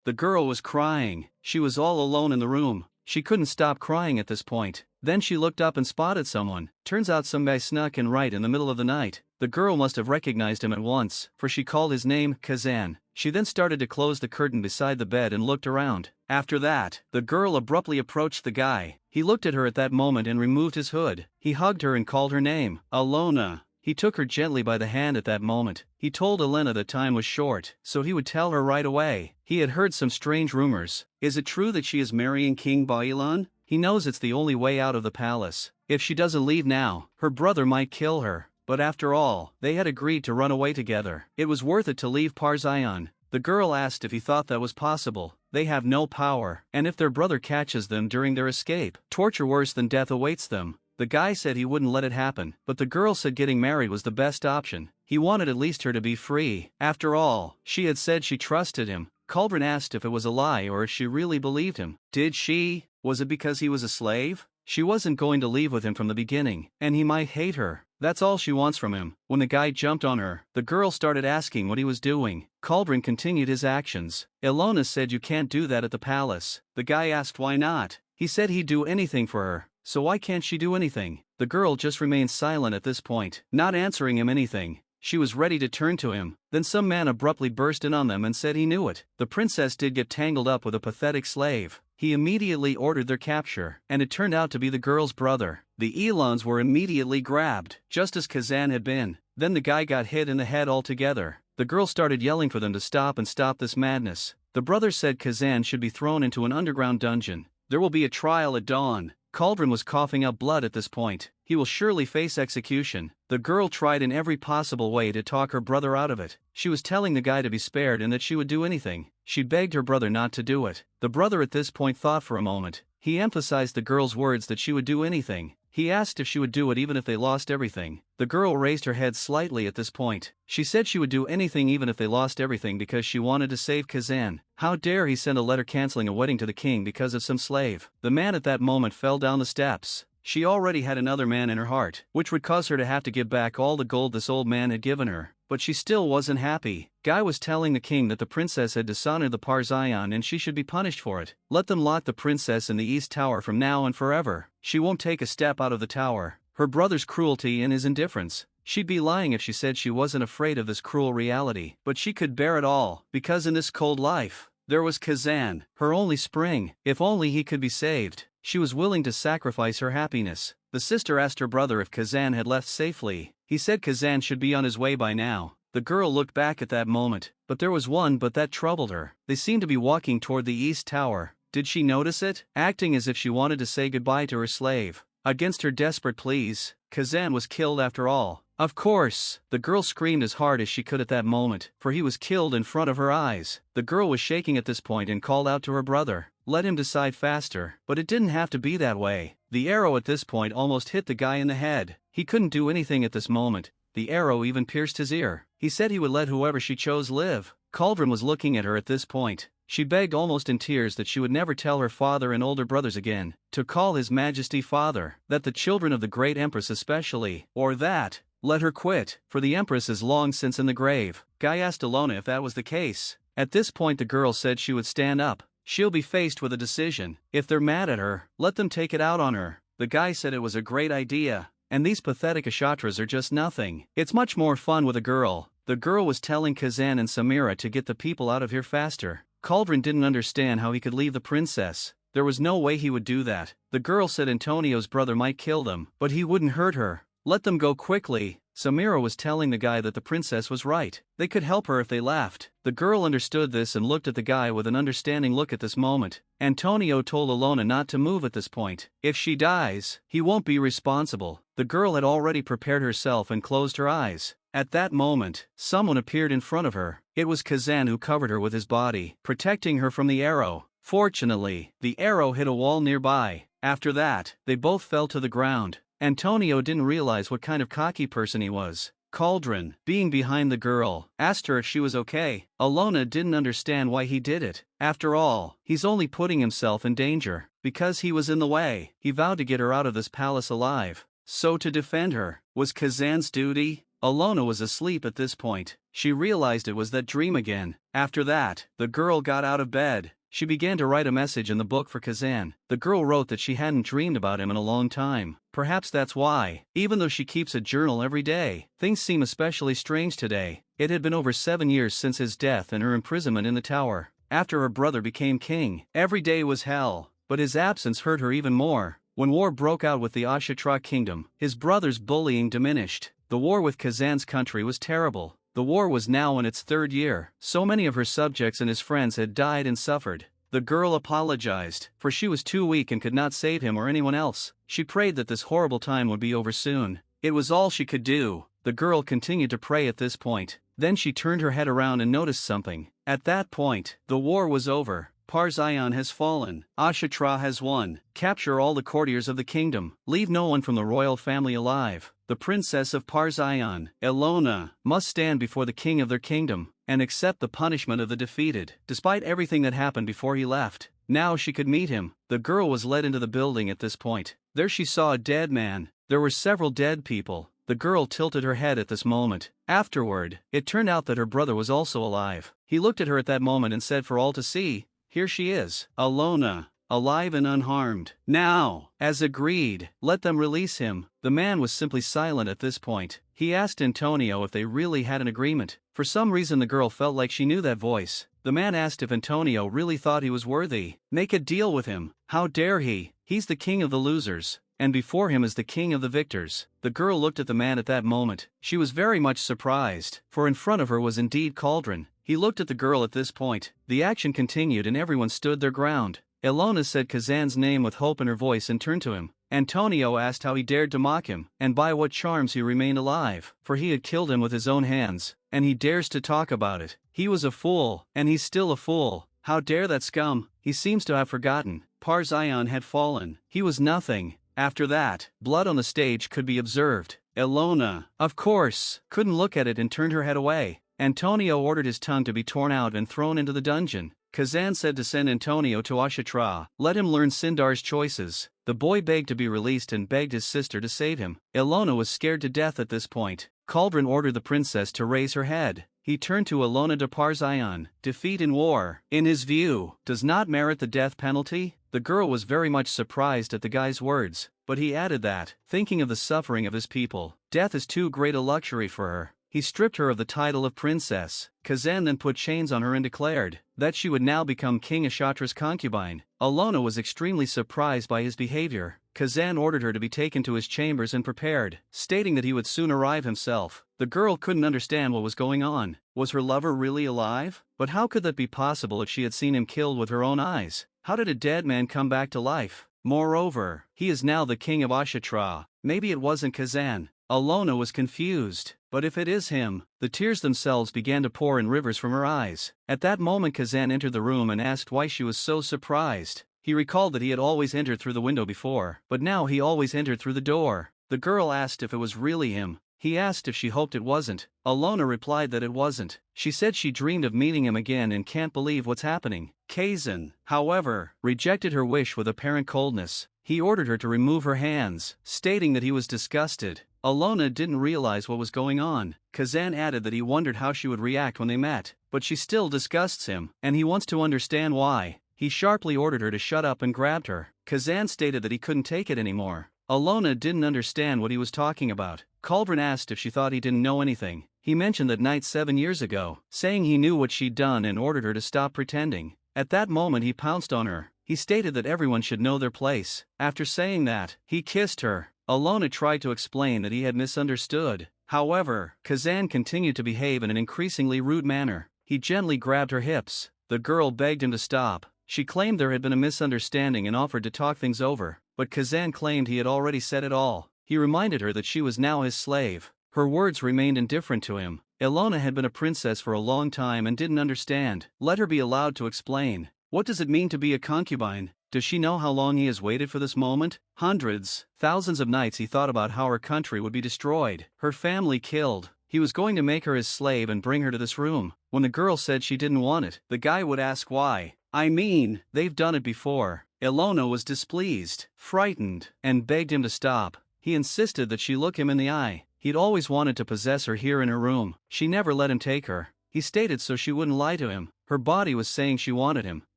The girl was crying. She was all alone in the room. She couldn't stop crying at this point. Then she looked up and spotted someone. Turns out some guy snuck in right in the middle of the night. The girl must have recognized him at once, for she called his name Kazan. She then started to close the curtain beside the bed and looked around. After that, the girl abruptly approached the guy. He looked at her at that moment and removed his hood. He hugged her and called her name, Alona. He took her gently by the hand at that moment. He told Elena that time was short, so he would tell her right away. He had heard some strange rumors. Is it true that she is marrying King Bailan? He knows it's the only way out of the palace. If she doesn't leave now, her brother might kill her. But after all, they had agreed to run away together. It was worth it to leave Parzion. The girl asked if he thought that was possible. They have no power, and if their brother catches them during their escape, torture worse than death awaits them. The guy said he wouldn't let it happen, but the girl said getting married was the best option. He wanted at least her to be free. After all, she had said she trusted him. Cauldron asked if it was a lie or if she really believed him. Did she? Was it because he was a slave? She wasn't going to leave with him from the beginning, and he might hate her. That's all she wants from him. When the guy jumped on her, the girl started asking what he was doing. Cauldron continued his actions. Ilona said you can't do that at the palace. The guy asked why not. He said he'd do anything for her. So why can't she do anything? The girl just remained silent at this point, not answering him anything. She was ready to turn to him. Then some man abruptly burst in on them and said he knew it. The princess did get tangled up with a pathetic slave. He immediately ordered their capture, and it turned out to be the girl's brother. The Elons were immediately grabbed, just as Kazan had been. Then the guy got hit in the head altogether. The girl started yelling for them to stop and stop this madness. The brother said Kazan should be thrown into an underground dungeon. There will be a trial at dawn. Cauldron was coughing up blood at this point. He will surely face execution. The girl tried in every possible way to talk her brother out of it. She was telling the guy to be spared and that she would do anything. She begged her brother not to do it. The brother at this point thought for a moment. He emphasized the girl's words that she would do anything. He asked if she would do it even if they lost everything. The girl raised her head slightly at this point. She said she would do anything even if they lost everything because she wanted to save Kazan. How dare he send a letter canceling a wedding to the king because of some slave? The man at that moment fell down the steps. She already had another man in her heart, which would cause her to have to give back all the gold this old man had given her. But she still wasn't happy. Guy was telling the king that the princess had dishonored the Parzion and she should be punished for it. Let them lock the princess in the East Tower from now and forever. She won't take a step out of the tower. Her brother's cruelty and his indifference. She'd be lying if she said she wasn't afraid of this cruel reality. But she could bear it all, because in this cold life, there was Kazan, her only spring. If only he could be saved. She was willing to sacrifice her happiness. The sister asked her brother if Kazan had left safely. He said Kazan should be on his way by now. The girl looked back at that moment, but there was one but that troubled her. They seemed to be walking toward the East Tower. Did she notice it? Acting as if she wanted to say goodbye to her slave. Against her desperate pleas, Kazan was killed after all. Of course, the girl screamed as hard as she could at that moment, for he was killed in front of her eyes. The girl was shaking at this point and called out to her brother. Let him decide faster, but it didn't have to be that way. The arrow at this point almost hit the guy in the head. He couldn't do anything at this moment. The arrow even pierced his ear. He said he would let whoever she chose live. Cauldron was looking at her at this point. She begged almost in tears that she would never tell her father and older brothers again to call His Majesty father, that the children of the great empress especially, or that, let her quit, for the empress is long since in the grave. Guy asked Ilona if that was the case. At this point the girl said she would stand up. She'll be faced with a decision. If they're mad at her, let them take it out on her. The guy said it was a great idea. And these pathetic Ashatras are just nothing. It's much more fun with a girl. The girl was telling Kazan and Samira to get the people out of here faster. Cauldron didn't understand how he could leave the princess. There was no way he would do that. The girl said Antonio's brother might kill them, but he wouldn't hurt her. Let them go quickly. Samira was telling the guy that the princess was right. They could help her if they left. The girl understood this and looked at the guy with an understanding look at this moment. Antonio told Ilona not to move at this point. If she dies, he won't be responsible. The girl had already prepared herself and closed her eyes. At that moment, someone appeared in front of her. It was Kazan who covered her with his body, protecting her from the arrow. Fortunately, the arrow hit a wall nearby. After that, they both fell to the ground. Antonio didn't realize what kind of cocky person he was. Cauldron, being behind the girl, asked her if she was okay. Ilona didn't understand why he did it. After all, he's only putting himself in danger. Because he was in the way, he vowed to get her out of this palace alive. So to defend her was Kazan's duty. Alona was asleep at this point. She realized it was that dream again. After that, the girl got out of bed. She began to write a message in the book for Kazan. The girl wrote that she hadn't dreamed about him in a long time. Perhaps that's why, even though she keeps a journal every day, things seem especially strange today. It had been over 7 years since his death and her imprisonment in the tower. After her brother became king, every day was hell, but his absence hurt her even more. When war broke out with the Ashra kingdom, his brother's bullying diminished. The war with Kazan's country was terrible. The war was now in its 3rd year. So many of her subjects and his friends had died and suffered. The girl apologized, for she was too weak and could not save him or anyone else. She prayed that this horrible time would be over soon. It was all she could do. The girl continued to pray at this point. Then she turned her head around and noticed something. At that point, the war was over. Parzion has fallen. Ashra has won. Capture all the courtiers of the kingdom. Leave no one from the royal family alive. The princess of Parzion, Alona, must stand before the king of their kingdom and accept the punishment of the defeated. Despite everything that happened before he left, now she could meet him. The girl was led into the building at this point. There she saw a dead man. There were several dead people. The girl tilted her head at this moment. Afterward, it turned out that her brother was also alive. He looked at her at that moment and said for all to see, "Here she is, Alona, alive and unharmed. Now, as agreed, let them release him." The man was simply silent at this point. He asked Antonio if they really had an agreement. For some reason the girl felt like she knew that voice. The man asked if Antonio really thought he was worthy. Make a deal with him. How dare he? He's the king of the losers, and before him is the king of the victors. The girl looked at the man at that moment. She was very much surprised, for in front of her was indeed Cauldron. He looked at the girl at this point. The action continued and everyone stood their ground. Ilona said Kazan's name with hope in her voice and turned to him. Antonio asked how he dared to mock him, and by what charms he remained alive, for he had killed him with his own hands, and he dares to talk about it. He was a fool, and he's still a fool. How dare that scum? He seems to have forgotten. Parzion had fallen. He was nothing. After that, blood on the stage could be observed. Ilona, of course, couldn't look at it and turned her head away. Antonio ordered his tongue to be torn out and thrown into the dungeon. Kazan said to send Antonio to Ashtra. Let him learn Sindar's choices. The boy begged to be released and begged his sister to save him. Ilona was scared to death at this point. Cauldron ordered the princess to raise her head. He turned to Ilona de Parzion. Defeat in war, in his view, does not merit the death penalty. The girl was very much surprised at the guy's words, but he added that, thinking of the suffering of his people, death is too great a luxury for her. He stripped her of the title of princess. Kazan then put chains on her and declared that she would now become King Ashatra's concubine. Ilona was extremely surprised by his behavior. Kazan ordered her to be taken to his chambers and prepared, stating that he would soon arrive himself. The girl couldn't understand what was going on. Was her lover really alive? But how could that be possible if she had seen him killed with her own eyes? How did a dead man come back to life? Moreover, he is now the king of Ashtra. Maybe it wasn't Kazan. Ilona was confused. But if it is him, the tears themselves began to pour in rivers from her eyes. At that moment Kazan entered the room and asked why she was so surprised. He recalled that he had always entered through the window before, but now he always entered through the door. The girl asked if it was really him. He asked if she hoped it wasn't. Ilona replied that it wasn't. She said she dreamed of meeting him again and can't believe what's happening. Kazan, however, rejected her wish with apparent coldness. He ordered her to remove her hands, stating that he was disgusted. Ilona didn't realize what was going on. Kazan added that he wondered how she would react when they met, but she still disgusts him, and he wants to understand why. He sharply ordered her to shut up and grabbed her. Kazan stated that he couldn't take it anymore. Ilona didn't understand what he was talking about. Cauldron asked if she thought he didn't know anything. He mentioned that night 7 years ago, saying he knew what she'd done and ordered her to stop pretending. At that moment he pounced on her. He stated that everyone should know their place. After saying that, he kissed her. Ilona tried to explain that he had misunderstood. However, Kazan continued to behave in an increasingly rude manner. He gently grabbed her hips. The girl begged him to stop. She claimed there had been a misunderstanding and offered to talk things over, but Kazan claimed he had already said it all. He reminded her that she was now his slave. Her words remained indifferent to him. Ilona had been a princess for a long time and didn't understand. Let her be allowed to explain. What does it mean to be a concubine? Does she know how long he has waited for this moment? Hundreds, thousands of nights he thought about how her country would be destroyed, her family killed. He was going to make her his slave and bring her to this room. When the girl said she didn't want it, the guy would ask why. I mean, they've done it before. Ilona was displeased, frightened, and begged him to stop. He insisted that she look him in the eye. He'd always wanted to possess her here in her room. She never let him take her. He stated so she wouldn't lie to him. Her body was saying she wanted him.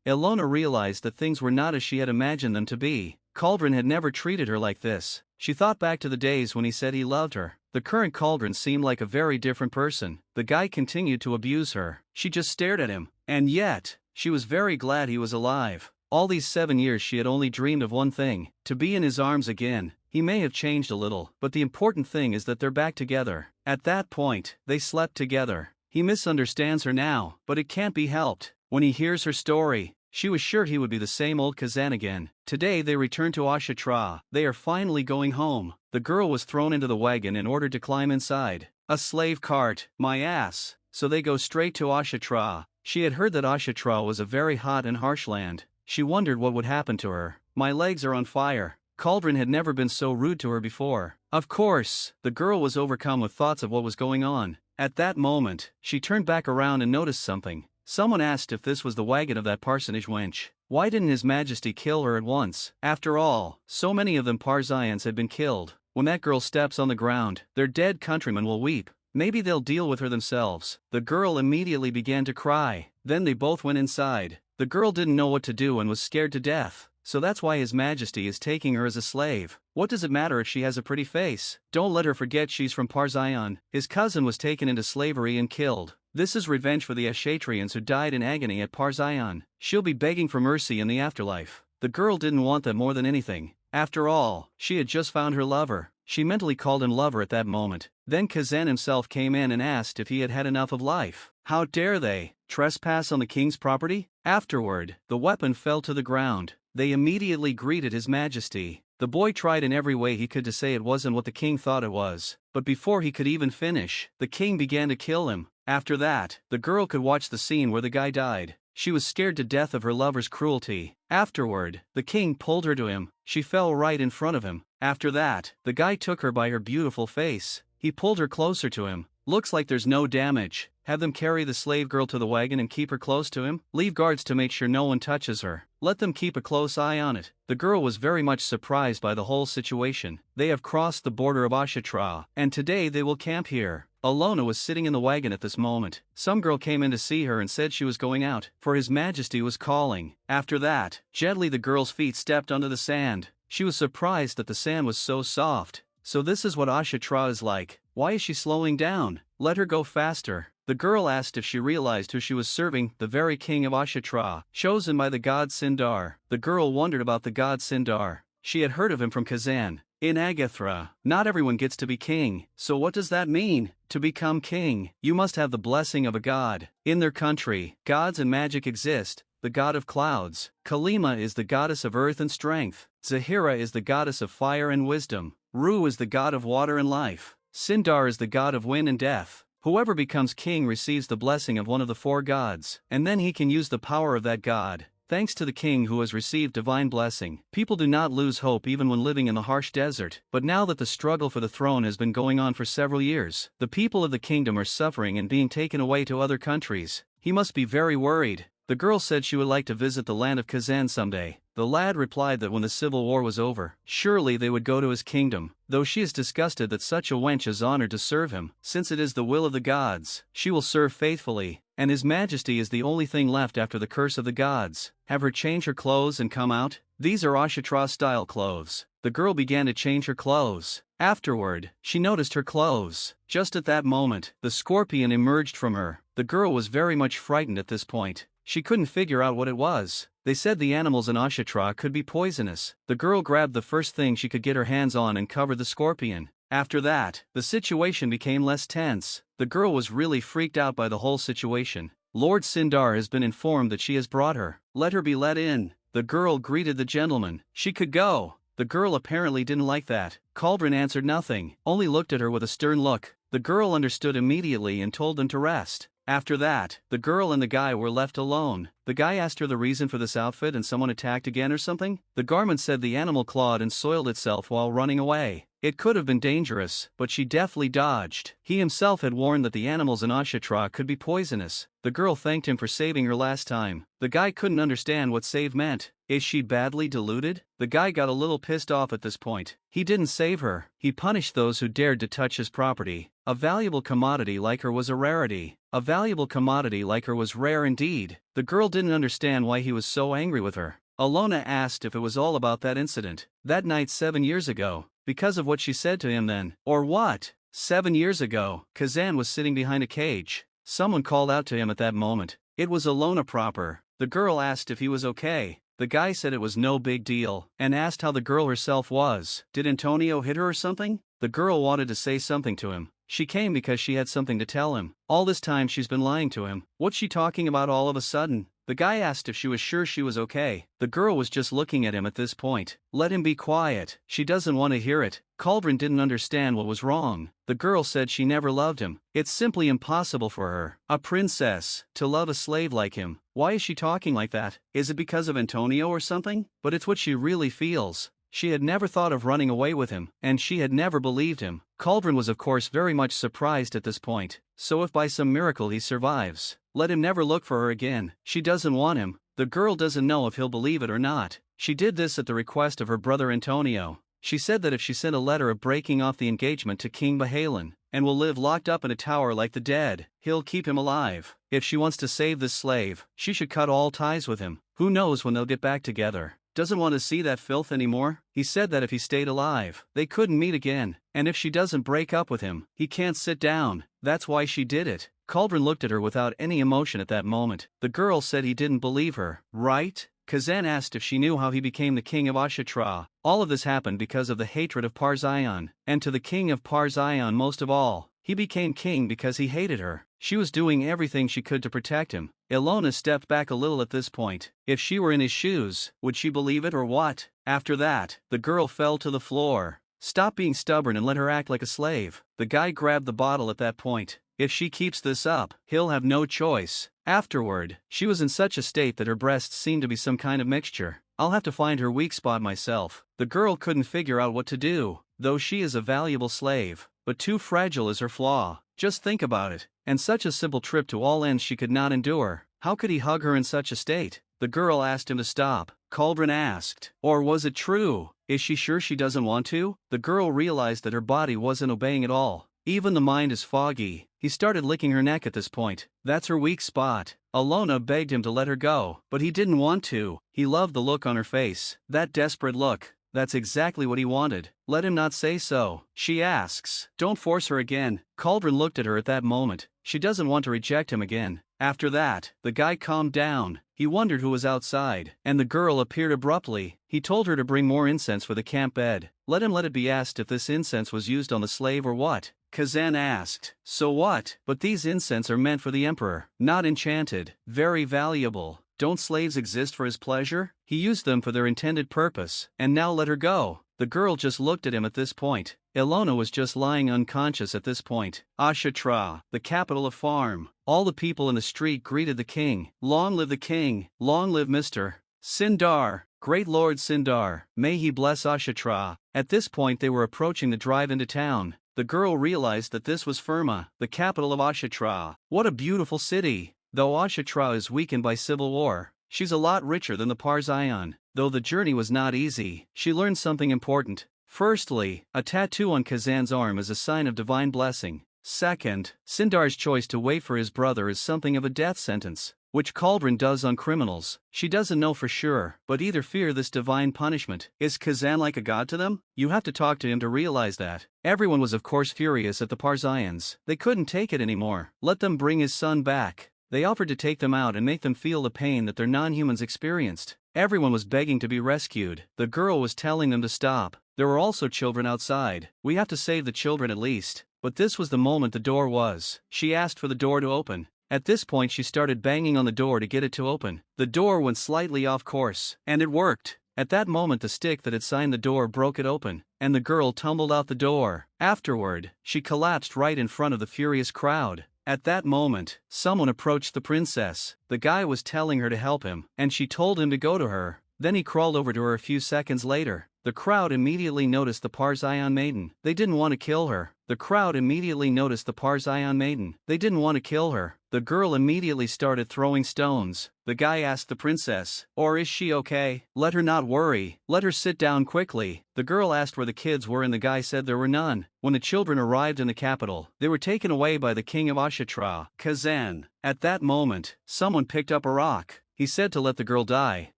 Ilona realized that things were not as she had imagined them to be. Cauldron had never treated her like this. She thought back to the days when he said he loved her. The current Cauldron seemed like a very different person. The guy continued to abuse her. She just stared at him. And yet, she was very glad he was alive. All these 7 years she had only dreamed of one thing, to be in his arms again. He may have changed a little, but the important thing is that they're back together. At that point, they slept together. He misunderstands her now, but it can't be helped. When he hears her story, she was sure he would be the same old Kazan again. Today they return to Ashra. They are finally going home. The girl was thrown into the wagon in order to climb inside. A slave cart, my ass. So they go straight to Ashra. She had heard that Ashra was a very hot and harsh land. She wondered what would happen to her. My legs are on fire. Cauldron had never been so rude to her before. Of course, the girl was overcome with thoughts of what was going on. At that moment, she turned back around and noticed something. Someone asked if this was the wagon of that parsonage wench. Why didn't His Majesty kill her at once? After all, so many of them Parzians had been killed. When that girl steps on the ground, their dead countrymen will weep. Maybe they'll deal with her themselves. The girl immediately began to cry. Then they both went inside. The girl didn't know what to do and was scared to death. So that's why His Majesty is taking her as a slave. What does it matter if she has a pretty face? Don't let her forget she's from Parzian. His cousin was taken into slavery and killed. This is revenge for the Ashatrians who died in agony at Parzian. She'll be begging for mercy in the afterlife. The girl didn't want that more than anything. After all, she had just found her lover. She mentally called him lover at that moment. Then Kazan himself came in and asked if he had had enough of life. How dare they trespass on the king's property? Afterward, the weapon fell to the ground. They immediately greeted His Majesty. The boy tried in every way he could to say it wasn't what the king thought it was. But before he could even finish, the king began to kill him. After that, the girl could watch the scene where the guy died. She was scared to death of her lover's cruelty. Afterward, the king pulled her to him. She fell right in front of him. After that, the guy took her by her beautiful face. He pulled her closer to him. Looks like there's no damage. Have them carry the slave girl to the wagon and keep her close to him. Leave guards to make sure no one touches her. Let them keep a close eye on it. The girl was very much surprised by the whole situation. They have crossed the border of Ashra, and today they will camp here. Ilona was sitting in the wagon at this moment. Some girl came in to see her and said she was going out, for His Majesty was calling. After that, gently the girl's feet stepped onto the sand. She was surprised that the sand was so soft. So this is what Ashra is like. Why is she slowing down? Let her go faster. The girl asked if she realized who she was serving, the very king of Ashra, chosen by the god Sindar. The girl wondered about the god Sindar. She had heard of him from Kazan. In Agathra, not everyone gets to be king. So what does that mean? To become king, you must have the blessing of a god. In their country, gods and magic exist. The god of clouds. Kalima is the goddess of earth and strength. Zahira is the goddess of fire and wisdom. Ru is the god of water and life. Sindar is the god of wind and death. Whoever becomes king receives the blessing of one of the 4 gods, and then he can use the power of that god. Thanks to the king who has received divine blessing, people do not lose hope even when living in the harsh desert. But now that the struggle for the throne has been going on for several years, the people of the kingdom are suffering and being taken away to other countries. He must be very worried. The girl said she would like to visit the land of Kazan someday. The lad replied that when the civil war was over, surely they would go to his kingdom. Though she is disgusted that such a wench is honored to serve him, since it is the will of the gods, she will serve faithfully, and His Majesty is the only thing left after the curse of the gods. Have her change her clothes and come out. These are Ashtra-style clothes. The girl began to change her clothes. Afterward, she noticed her clothes. Just at that moment, the scorpion emerged from her. The girl was very much frightened at this point. She couldn't figure out what it was. They said the animals in Ashtra could be poisonous. The girl grabbed the first thing she could get her hands on and covered the scorpion. After that, the situation became less tense. The girl was really freaked out by the whole situation. Lord Sindar has been informed that she has brought her. Let her be let in. The girl greeted the gentleman. She could go. The girl apparently didn't like that. Cauldron answered nothing, only looked at her with a stern look. The girl understood immediately and told them to rest. After that, the girl and the guy were left alone. The guy asked her the reason for this outfit and someone attacked again or something? The garment said the animal clawed and soiled itself while running away. It could have been dangerous, but she deftly dodged. He himself had warned that the animals in Ashra could be poisonous. The girl thanked him for saving her last time. The guy couldn't understand what save meant. Is she badly deluded? The guy got a little pissed off at this point. He didn't save her. He punished those who dared to touch his property. A valuable commodity like her was a rarity. A valuable commodity like her was rare indeed. The girl didn't understand why he was so angry with her. Alona asked if it was all about that incident. That night 7 years ago. Because of what she said to him then. Or what? 7 years ago, Kazan was sitting behind a cage. Someone called out to him at that moment. It was Alona proper. The girl asked if he was okay. The guy said it was no big deal, and asked how the girl herself was. Did Antonio hit her or something? The girl wanted to say something to him. She came because she had something to tell him. All this time she's been lying to him. What's she talking about all of a sudden? The guy asked if she was sure she was okay. The girl was just looking at him at this point. Let him be quiet. She doesn't want to hear it. Cauldron didn't understand what was wrong. The girl said she never loved him. It's simply impossible for her, a princess, to love a slave like him. Why is she talking like that? Is it because of Antonio or something? But it's what she really feels. She had never thought of running away with him, and she had never believed him. Cauldron was of course very much surprised at this point. So if by some miracle he survives, let him never look for her again. She doesn't want him. The girl doesn't know if he'll believe it or not. She did this at the request of her brother Antonio. She said that if she sent a letter of breaking off the engagement to King Bahalan, and will live locked up in a tower like the dead, he'll keep him alive. If she wants to save this slave, she should cut all ties with him. Who knows when they'll get back together. Doesn't want to see that filth anymore. He said that if he stayed alive, they couldn't meet again, and if she doesn't break up with him, he can't sit down. That's why she did it. Cauldron looked at her without any emotion at that moment. The girl said he didn't believe her, right? Kazan asked if she knew how he became the king of Ashra. All of this happened because of the hatred of Parzion, and to the king of Parzion most of all. He became king because he hated her. She was doing everything she could to protect him. Ilona stepped back a little at this point. If she were in his shoes, would she believe it or what? After that, the girl fell to the floor. Stop being stubborn and let her act like a slave. The guy grabbed the bottle at that point. If she keeps this up, he'll have no choice. Afterward, she was in such a state that her breasts seemed to be some kind of mixture. I'll have to find her weak spot myself. The girl couldn't figure out what to do, though she is a valuable slave, but too fragile is her flaw. Just think about it. And such a simple trip to all ends she could not endure. How could he hug her in such a state? The girl asked him to stop. Cauldron asked, or was it true? Is she sure she doesn't want to? The girl realized that her body wasn't obeying at all. Even the mind is foggy. He started licking her neck at this point. That's her weak spot. Alona begged him to let her go, but he didn't want to. He loved the look on her face. That desperate look. That's exactly what he wanted. Let him not say so. She asks, don't force her again. Cauldron looked at her at that moment. She doesn't want to reject him again. After that, the guy calmed down. He wondered who was outside, and the girl appeared abruptly. He told her to bring more incense for the camp bed. Let it be asked if this incense was used on the slave or what. Kazan asked, so what? But these incense are meant for the emperor, not enchanted. Very valuable. Don't slaves exist for his pleasure? He used them for their intended purpose, and now let her go. The girl just looked at him at this point. Ilona was just lying unconscious at this point. Ashra, the capital of Farm. All the people in the street greeted the king. Long live the king. Long live Mr. Sindar. Great Lord Sindar. May he bless Ashra. At this point they were approaching the drive into town. The girl realized that this was Firma, the capital of Ashra. What a beautiful city. Though Ashra is weakened by civil war, she's a lot richer than the Parzion. Though the journey was not easy, she learned something important. Firstly, a tattoo on Kazan's arm is a sign of divine blessing. Second, Sindar's choice to wait for his brother is something of a death sentence, which Cauldron does on criminals. She doesn't know for sure, but either fear this divine punishment. Is Kazan like a god to them? You have to talk to him to realize that. Everyone was of course furious at the Parzians. They couldn't take it anymore. Let them bring his son back. They offered to take them out and make them feel the pain that their non-humans experienced. Everyone was begging to be rescued. The girl was telling them to stop. There were also children outside. We have to save the children at least. But this was the moment the door was. She asked for the door to open. At this point she started banging on the door to get it to open. The door went slightly off course, and it worked. At that moment the stick that had signed the door broke it open, and the girl tumbled out the door. Afterward, she collapsed right in front of the furious crowd. At that moment, someone approached the princess. The guy was telling her to help him, and she told him to go to her. Then he crawled over to her a few seconds later. The crowd immediately noticed the Parzion maiden. They didn't want to kill her. The crowd immediately noticed the Parzion maiden. They didn't want to kill her. The girl immediately started throwing stones. The guy asked the princess, "Or is she okay? Let her not worry. Let her sit down quickly." The girl asked where the kids were and the guy said there were none. When the children arrived in the capital, they were taken away by the king of Ashra, Kazan. At that moment, someone picked up a rock. He said to let the girl die.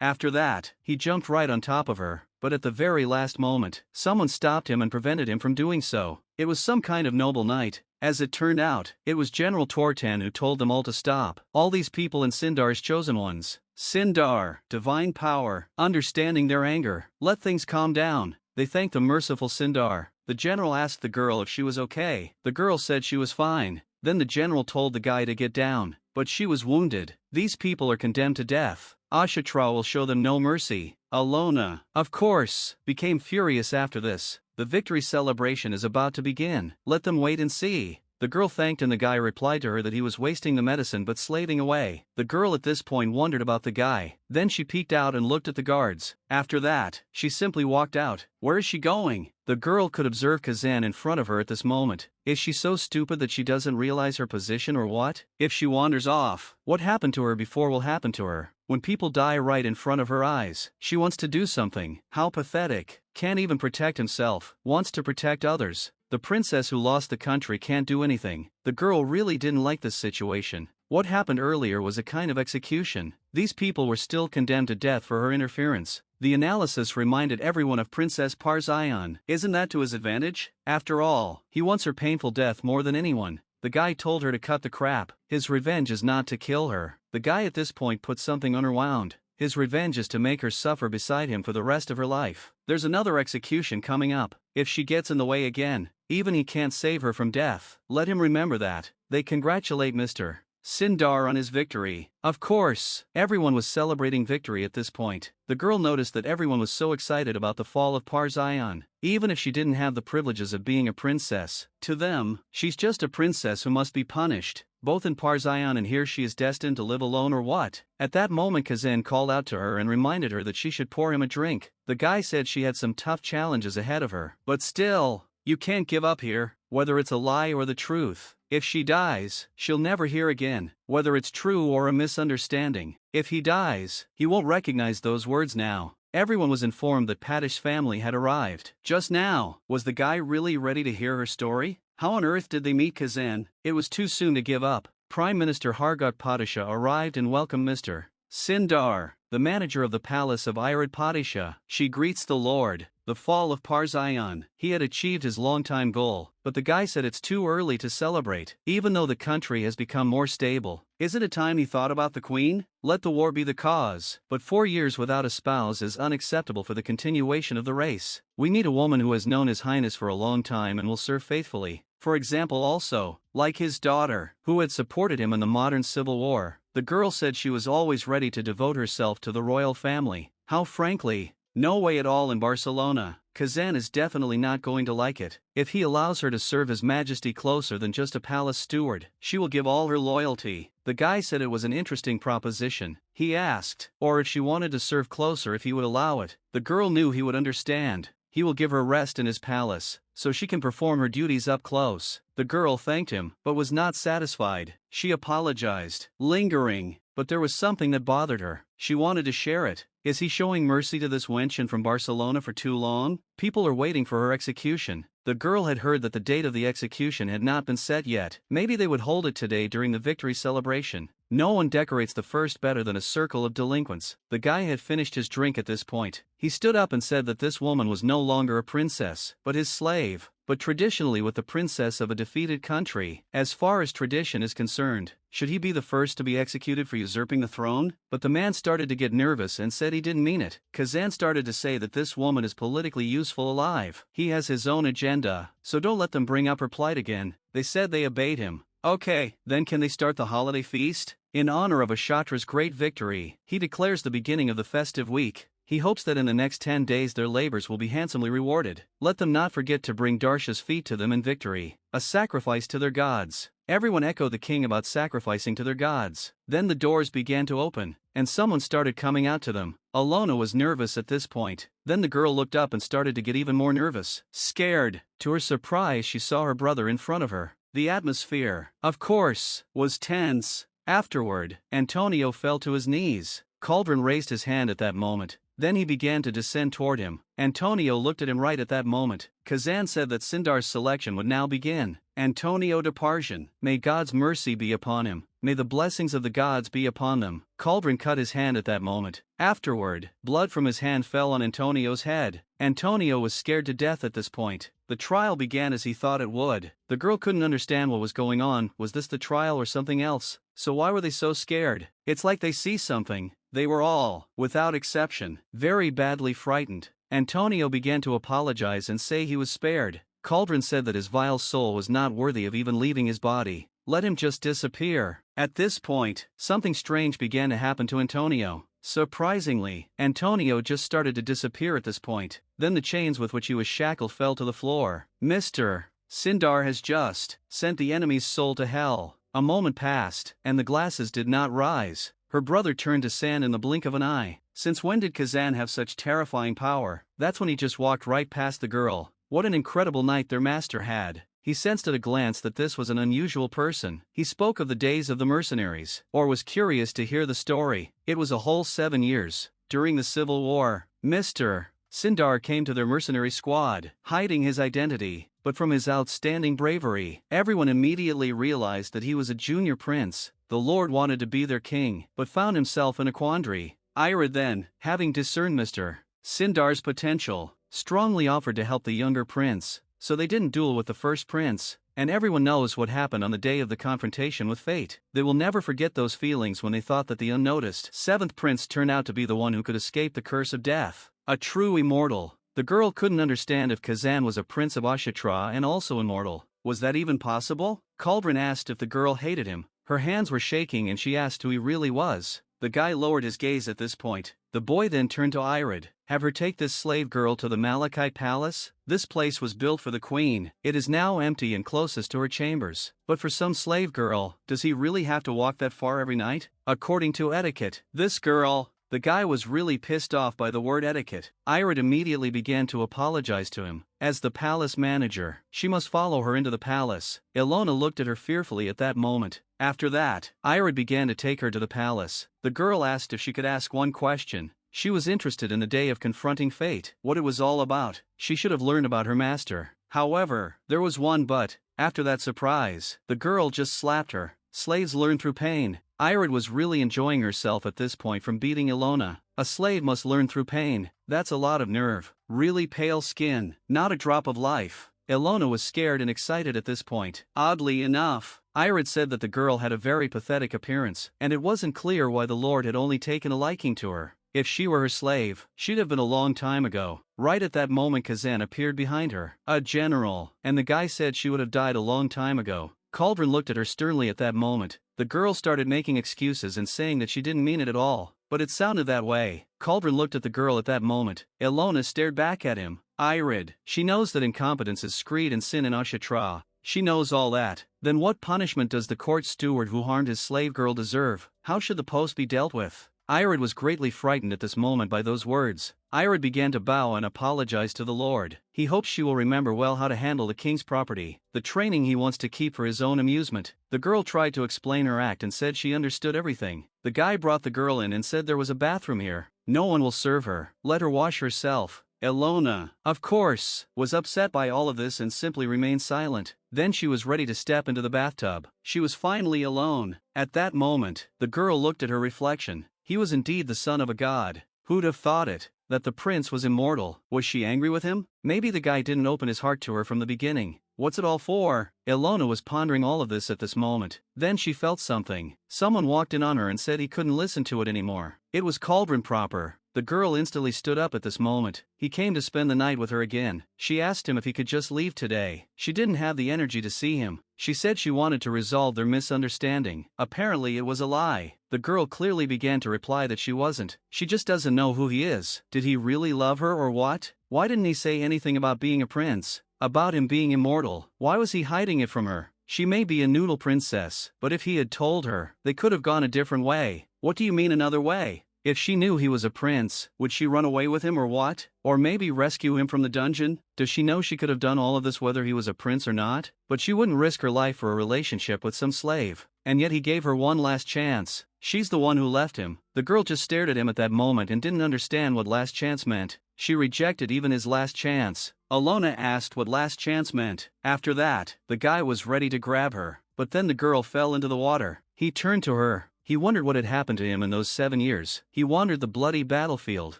After that, he jumped right on top of her. But at the very last moment, someone stopped him and prevented him from doing so. It was some kind of noble knight. As it turned out, it was General Tortan who told them all to stop. All these people in Sindar's chosen ones. Sindar, divine power, understanding their anger. Let things calm down. They thanked the merciful Sindar. The general asked the girl if she was okay. The girl said she was fine. Then the general told the guy to get down. But she was wounded. These people are condemned to death. Ashtra will show them no mercy. Alona, of course, became furious after this. The victory celebration is about to begin. Let them wait and see. The girl thanked and the guy replied to her that he was wasting the medicine but slaving away. The girl at this point wondered about the guy. Then she peeked out and looked at the guards. After that, she simply walked out. Where is she going? The girl could observe Kazan in front of her at this moment. Is she so stupid that she doesn't realize her position or what? If she wanders off, what happened to her before will happen to her. When people die right in front of her eyes, she wants to do something. How pathetic. Can't even protect himself, wants to protect others. The princess who lost the country can't do anything. The girl really didn't like this situation. What happened earlier was a kind of execution. These people were still condemned to death for her interference. The analysis reminded everyone of Princess Parzion. Isn't that to his advantage? After all, he wants her painful death more than anyone. The guy told her to cut the crap. His revenge is not to kill her. The guy at this point put something on her wound. His revenge is to make her suffer beside him for the rest of her life. There's another execution coming up. If she gets in the way again, even he can't save her from death. Let him remember that. They congratulate Mr. Sindar on his victory. Of course, everyone was celebrating victory at this point. The girl noticed that everyone was so excited about the fall of Parzion. Even if she didn't have the privileges of being a princess, to them, she's just a princess who must be punished. Both in Parzion and here she is destined to live alone or what? At that moment Kazan called out to her and reminded her that she should pour him a drink. The guy said she had some tough challenges ahead of her. But still, you can't give up here, whether it's a lie or the truth. If she dies, she'll never hear again, whether it's true or a misunderstanding. If he dies, he won't recognize those words now. Everyone was informed that Padish's family had arrived. Just now, was the guy really ready to hear her story? How on earth did they meet Kazan? It was too soon to give up. Prime Minister Hargot Padisha arrived and welcomed Mr. Sindar, the manager of the palace of Irid Padisha. She greets the Lord. The fall of Parzion. He had achieved his long-time goal, but the guy said it's too early to celebrate, even though the country has become more stable. Isn't it time he thought about the queen? Let the war be the cause. But 4 years without a spouse is unacceptable for the continuation of the race. We need a woman who has known His Highness for a long time and will serve faithfully. For example also, like his daughter, who had supported him in the modern civil war. The girl said she was always ready to devote herself to the royal family. How frankly, no way at all in Barcelona. Kazan is definitely not going to like it. If he allows her to serve His Majesty closer than just a palace steward, she will give all her loyalty. The guy said it was an interesting proposition. He asked, or if she wanted to serve closer if he would allow it. The girl knew he would understand. He will give her rest in his palace, so she can perform her duties up close. The girl thanked him, but was not satisfied. She apologized, lingering, but there was something that bothered her. She wanted to share it. Is he showing mercy to this wench and from Barcelona for too long? People are waiting for her execution. The girl had heard that the date of the execution had not been set yet. Maybe they would hold it today during the victory celebration. No one decorates the first better than a circle of delinquents. The guy had finished his drink at this point. He stood up and said that this woman was no longer a princess, but his slave. But traditionally with the princess of a defeated country, as far as tradition is concerned, should he be the first to be executed for usurping the throne? But the man started to get nervous and said he didn't mean it. Kazan started to say that this woman is politically useful alive. He has his own agenda, so don't let them bring up her plight again. They said they obeyed him. Okay, then can they start the holiday feast? In honor of Ashatra's great victory, he declares the beginning of the festive week. He hopes that in the next 10 days their labors will be handsomely rewarded. Let them not forget to bring Darsha's feet to them in victory, a sacrifice to their gods. Everyone echoed the king about sacrificing to their gods. Then the doors began to open, and someone started coming out to them. Alona was nervous at this point. Then the girl looked up and started to get even more nervous. Scared. To her surprise, she saw her brother in front of her. The atmosphere, of course, was tense. Afterward, Antonio fell to his knees. Cauldron raised his hand at that moment. Then he began to descend toward him. Antonio looked at him right at that moment. Kazan said that Sindar's selection would now begin. Antonio de Parsian. May God's mercy be upon him. May the blessings of the gods be upon them. Cauldron cut his hand at that moment. Afterward, blood from his hand fell on Antonio's head. Antonio was scared to death at this point. The trial began as he thought it would. The girl couldn't understand what was going on. Was this the trial or something else? So why were they so scared? It's like they see something. They were all, without exception, very badly frightened. Antonio began to apologize and say he was spared. Cauldron said that his vile soul was not worthy of even leaving his body. Let him just disappear. At this point, something strange began to happen to Antonio. Surprisingly, Antonio just started to disappear at this point. Then the chains with which he was shackled fell to the floor. Mr. Sindar has just sent the enemy's soul to hell. A moment passed, and the glasses did not rise. Her brother turned to sand in the blink of an eye. Since when did Kazan have such terrifying power? That's when he just walked right past the girl. What an incredible night their master had. He sensed at a glance that this was an unusual person. He spoke of the days of the mercenaries, or was curious to hear the story. It was a whole 7 years. During the Civil War, Mr. Sindar came to their mercenary squad, hiding his identity. But from his outstanding bravery, everyone immediately realized that he was a junior prince. The Lord wanted to be their king, but found himself in a quandary. Ira then, having discerned Mr. Sindar's potential, strongly offered to help the younger prince. So they didn't duel with the first prince, and everyone knows what happened on the day of the confrontation with fate. They will never forget those feelings when they thought that the unnoticed seventh prince turned out to be the one who could escape the curse of death. A true immortal. The girl couldn't understand if Kazan was a prince of Ashra and also immortal. Was that even possible? Cauldron asked if the girl hated him. Her hands were shaking and she asked who he really was. The guy lowered his gaze at this point. The boy then turned to Irid. Have her take this slave girl to the Malachite palace? This place was built for the queen. It is now empty and closest to her chambers. But for some slave girl, does he really have to walk that far every night? According to etiquette, this girl... The guy was really pissed off by the word etiquette. Irid immediately began to apologize to him. As the palace manager, she must follow her into the palace. Ilona looked at her fearfully at that moment. After that, Irid began to take her to the palace. The girl asked if she could ask one question. She was interested in the day of confronting fate, what it was all about. She should have learned about her master. However, there was one but. After that surprise, the girl just slapped her. Slaves learn through pain. Irid was really enjoying herself at this point from beating Ilona. A slave must learn through pain. That's a lot of nerve. Really pale skin. Not a drop of life. Ilona was scared and excited at this point. Oddly enough, Irid said that the girl had a very pathetic appearance, and it wasn't clear why the Lord had only taken a liking to her. If she were her slave, she'd have been a long time ago. Right at that moment Kazan appeared behind her. A general. And the guy said she would have died a long time ago. Cauldron looked at her sternly at that moment. The girl started making excuses and saying that she didn't mean it at all, but it sounded that way. Cauldron looked at the girl at that moment. Ilona stared back at him. Irid. She knows that incompetence is screed and sin in Ashtra. She knows all that. Then what punishment does the court steward who harmed his slave girl deserve? How should the post be dealt with? Irid was greatly frightened at this moment by those words. Irid began to bow and apologize to the Lord. He hopes she will remember well how to handle the king's property, the training he wants to keep for his own amusement. The girl tried to explain her act and said she understood everything. The guy brought the girl in and said there was a bathroom here. No one will serve her. Let her wash herself. Ilona, of course, was upset by all of this and simply remained silent. Then she was ready to step into the bathtub. She was finally alone. At that moment, the girl looked at her reflection. He was indeed the son of a god. Who'd have thought it? That the prince was immortal. Was she angry with him? Maybe the guy didn't open his heart to her from the beginning. What's it all for? Ilona was pondering all of this at this moment. Then she felt something. Someone walked in on her and said he couldn't listen to it anymore. It was Cauldron proper. The girl instantly stood up at this moment. He came to spend the night with her again. She asked him if he could just leave today. She didn't have the energy to see him. She said she wanted to resolve their misunderstanding. Apparently it was a lie. The girl clearly began to reply that she wasn't. She just doesn't know who he is. Did he really love her or what? Why didn't he say anything about being a prince? About him being immortal? Why was he hiding it from her? She may be a noodle princess, but if he had told her, they could have gone a different way. What do you mean another way? If she knew he was a prince, would she run away with him or what? Or maybe rescue him from the dungeon? Does she know she could have done all of this whether he was a prince or not? But she wouldn't risk her life for a relationship with some slave. And yet he gave her one last chance. She's the one who left him. The girl just stared at him at that moment and didn't understand what last chance meant. She rejected even his last chance. Alona asked what last chance meant. After that, the guy was ready to grab her. But then the girl fell into the water. He turned to her. He wondered what had happened to him in those 7 years. He wandered the bloody battlefield,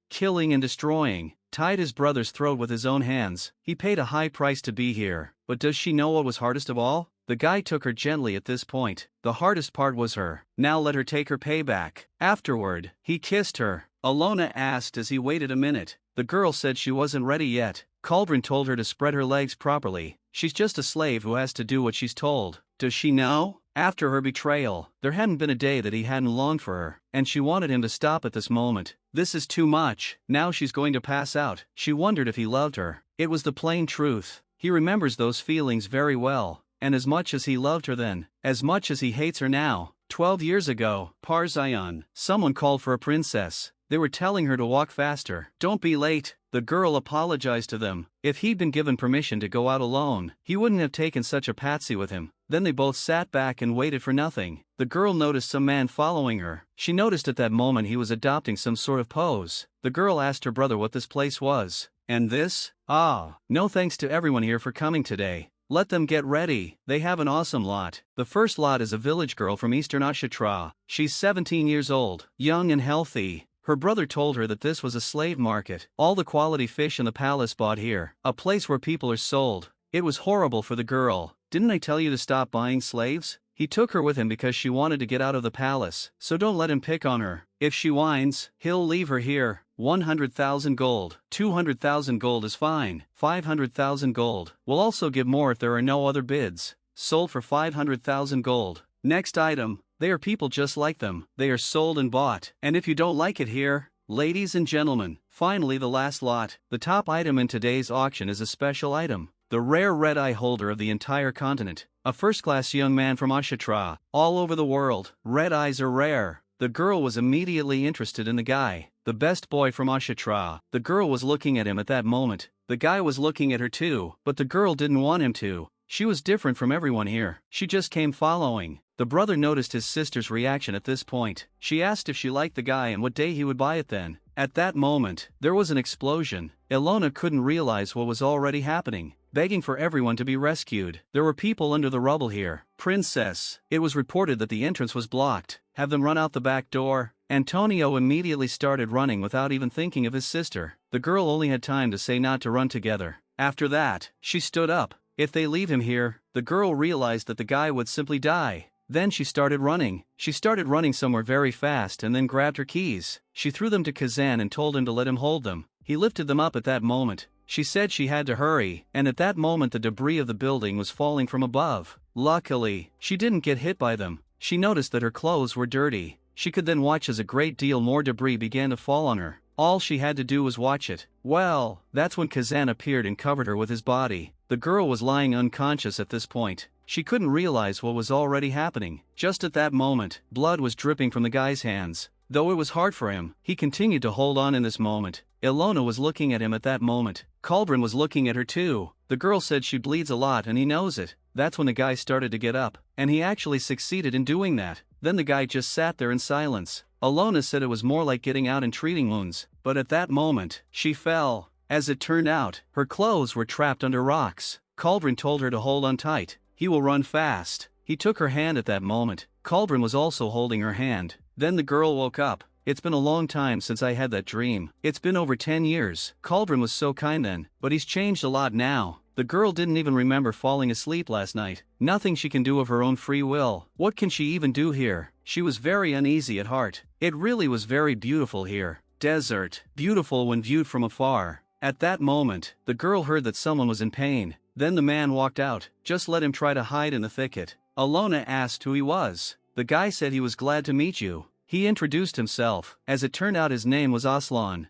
killing and destroying, tied his brother's throat with his own hands. He paid a high price to be here. But does she know what was hardest of all? The guy took her gently at this point. The hardest part was her. Now let her take her payback. Afterward, he kissed her. Alona asked as he waited a minute. The girl said she wasn't ready yet. Cauldron told her to spread her legs properly. She's just a slave who has to do what she's told. Does she know? After her betrayal, there hadn't been a day that he hadn't longed for her, and she wanted him to stop at this moment. This is too much. Now she's going to pass out. She wondered if he loved her. It was the plain truth. He remembers those feelings very well, and as much as he loved her then, as much as he hates her now. 12 years ago, Parzion, someone called for a princess. They were telling her to walk faster. Don't be late. The girl apologized to them. If he'd been given permission to go out alone, he wouldn't have taken such a patsy with him. Then they both sat back and waited for nothing. The girl noticed some man following her. She noticed at that moment he was adopting some sort of pose. The girl asked her brother what this place was. And this? No thanks to everyone here for coming today. Let them get ready. They have an awesome lot. The first lot is a village girl from eastern Ashra. She's 17 years old, young and healthy. Her brother told her that this was a slave market. All the quality fish in the palace bought here. A place where people are sold. It was horrible for the girl. Didn't I tell you to stop buying slaves? He took her with him because she wanted to get out of the palace, so don't let him pick on her. If she whines, he'll leave her here. 100,000 gold. 200,000 gold is fine. 500,000 gold. We'll also give more if there are no other bids. Sold for 500,000 gold. Next item. They are people just like them. They are sold and bought. And if you don't like it here, ladies and gentlemen, finally the last lot. The top item in today's auction is a special item. The rare red-eye holder of the entire continent. A first-class young man from Ashra. All over the world, red eyes are rare. The girl was immediately interested in the guy. The best boy from Ashra. The girl was looking at him at that moment. The guy was looking at her too, but the girl didn't want him to. She was different from everyone here. She just came following. The brother noticed his sister's reaction at this point. She asked if she liked the guy and what day he would buy it then. At that moment, there was an explosion. Ilona couldn't realize what was already happening. Begging for everyone to be rescued. There were people under the rubble here. Princess. It was reported that the entrance was blocked. Have them run out the back door. Antonio immediately started running without even thinking of his sister. The girl only had time to say not to run together. After that, she stood up. If they leave him here, the girl realized that the guy would simply die. Then she started running. She started running somewhere very fast and then grabbed her keys. She threw them to Kazan and told him to let him hold them. He lifted them up at that moment. She said she had to hurry, and at that moment the debris of the building was falling from above. Luckily, she didn't get hit by them. She noticed that her clothes were dirty. She could then watch as a great deal more debris began to fall on her. All she had to do was watch it. Well, that's when Kazan appeared and covered her with his body. The girl was lying unconscious at this point. She couldn't realize what was already happening. Just at that moment, blood was dripping from the guy's hands. Though it was hard for him, he continued to hold on in this moment. Ilona was looking at him at that moment. Cauldron was looking at her too. The girl said she bleeds a lot and he knows it. That's when the guy started to get up, and he actually succeeded in doing that. Then the guy just sat there in silence. Ilona said it was more like getting out and treating wounds, but at that moment, she fell. As it turned out, her clothes were trapped under rocks. Cauldron told her to hold on tight. He will run fast. He took her hand at that moment. Cauldron was also holding her hand. Then the girl woke up. It's been a long time since I had that dream. It's been over 10 years. Cauldron was so kind then, but he's changed a lot now. The girl didn't even remember falling asleep last night. Nothing she can do of her own free will. What can she even do here? She was very uneasy at heart. It really was very beautiful here. Desert, beautiful when viewed from afar. At that moment, the girl heard that someone was in pain. Then the man walked out. Just let him try to hide in the thicket. Alona asked who he was. The guy said he was glad to meet you. He introduced himself. As it turned out, his name was Aslan.